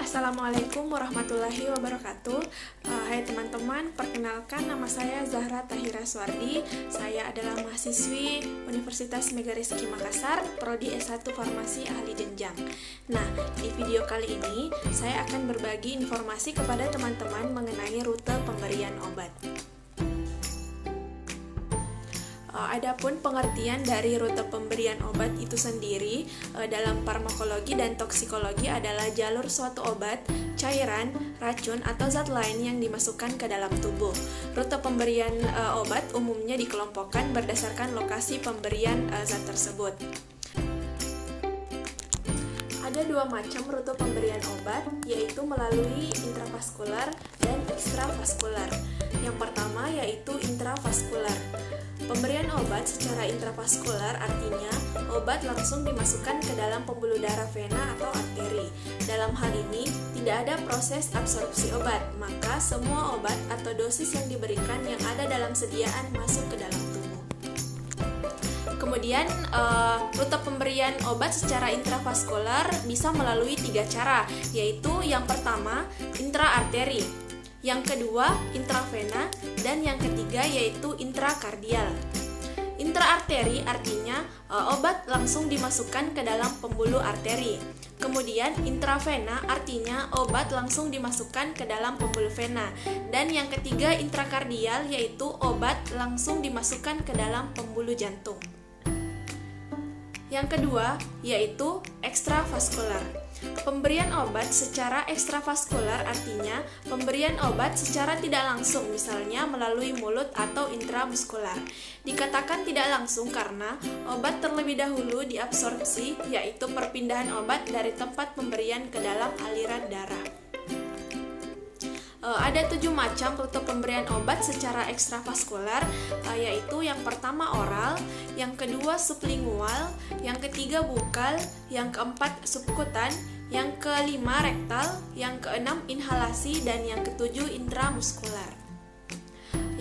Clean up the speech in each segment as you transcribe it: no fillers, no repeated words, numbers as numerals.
Assalamualaikum warahmatullahi wabarakatuh. Hai teman-teman, perkenalkan nama saya Zahra Tahira Suardi. Saya adalah mahasiswi Universitas Megarizky Makassar, Prodi S1 Farmasi Ahli Jenjang. Nah, di video kali ini saya akan berbagi informasi kepada teman-teman mengenai rute pemberian obat. Adapun pengertian dari rute pemberian obat itu sendiri dalam farmakologi dan toksikologi adalah jalur suatu obat, cairan, racun, atau zat lain yang dimasukkan ke dalam tubuh. Rute pemberian obat umumnya dikelompokkan berdasarkan lokasi pemberian zat tersebut. Ada dua macam rute pemberian obat, yaitu melalui intravaskular dan ekstravaskular. Yang pertama yaitu intravaskular. Pemberian obat secara intravaskular artinya obat langsung dimasukkan ke dalam pembuluh darah vena atau arteri. Dalam hal ini tidak ada proses absorpsi obat, maka semua obat atau dosis yang diberikan yang ada dalam sediaan masuk ke dalam tubuh. Kemudian rute pemberian obat secara intravaskular bisa melalui 3 cara, yaitu yang pertama intraarteri, yang kedua intravena, dan yang ketiga yaitu intrakardial. Intraarteri artinya obat langsung dimasukkan ke dalam pembuluh arteri. Kemudian intravena artinya obat langsung dimasukkan ke dalam pembuluh vena. Dan yang ketiga intrakardial yaitu obat langsung dimasukkan ke dalam pembuluh jantung. Yang kedua yaitu ekstravaskular. Pemberian obat secara ekstravaskular artinya pemberian obat secara tidak langsung, misalnya melalui mulut atau intramuskular. Dikatakan tidak langsung karena obat terlebih dahulu diabsorpsi, yaitu perpindahan obat dari tempat pemberian ke dalam aliran darah. Ada 7 macam rute pemberian obat secara ekstravaskular, yaitu yang pertama oral, yang kedua sublingual, yang ketiga bukal, yang keempat subkutan, yang kelima rektal, yang keenam inhalasi, dan yang ketujuh intramuskular.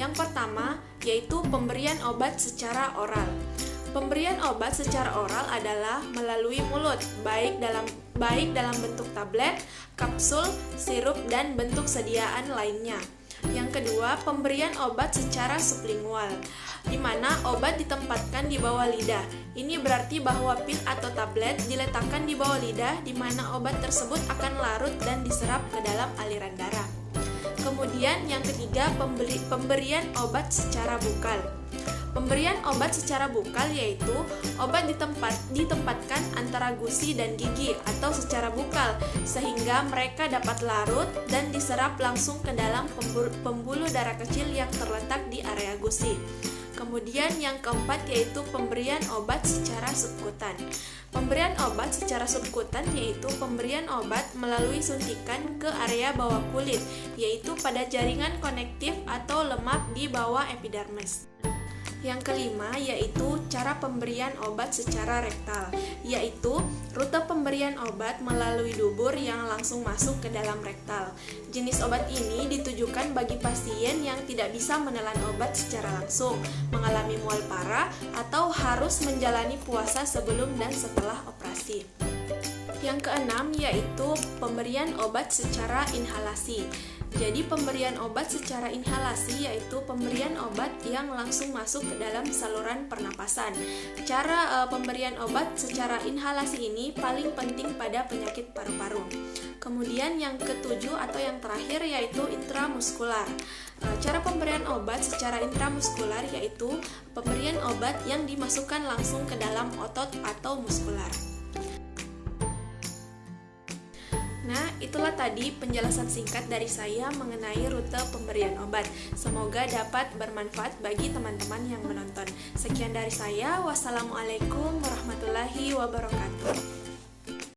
Yang pertama yaitu pemberian obat secara oral. Pemberian obat secara oral adalah melalui mulut, baik dalam bentuk tablet, kapsul, sirup, dan bentuk sediaan lainnya. Yang kedua, pemberian obat secara sublingual, di mana obat ditempatkan di bawah lidah. Ini berarti bahwa pil atau tablet diletakkan di bawah lidah, di mana obat tersebut akan larut dan diserap ke dalam aliran darah. Kemudian yang ketiga, pemberian obat secara bukal. Pemberian obat secara bukal yaitu obat ditempatkan antara gusi dan gigi atau secara bukal sehingga mereka dapat larut dan diserap langsung ke dalam pembuluh darah kecil yang terletak di area gusi. Kemudian yang keempat yaitu pemberian obat secara subkutan. Pemberian obat secara subkutan yaitu pemberian obat melalui suntikan ke area bawah kulit, yaitu pada jaringan konektif atau lemak di bawah epidermis. Yang kelima yaitu cara pemberian obat secara rektal, yaitu rute pemberian obat melalui dubur yang langsung masuk ke dalam rektal. Jenis obat ini ditujukan bagi pasien yang tidak bisa menelan obat secara langsung, mengalami mual parah, atau harus menjalani puasa sebelum dan setelah operasi. Yang keenam yaitu pemberian obat secara inhalasi. Jadi pemberian obat secara inhalasi yaitu pemberian obat yang langsung masuk ke dalam saluran pernapasan. Cara pemberian obat secara inhalasi ini paling penting pada penyakit paru-paru. Kemudian yang ketujuh atau yang terakhir yaitu intramuskular. Cara pemberian obat secara intramuskular yaitu pemberian obat yang dimasukkan langsung ke dalam otot atau muskular. Nah, itulah tadi penjelasan singkat dari saya mengenai rute pemberian obat. Semoga dapat bermanfaat bagi teman-teman yang menonton. Sekian dari saya. Wassalamualaikum warahmatullahi wabarakatuh.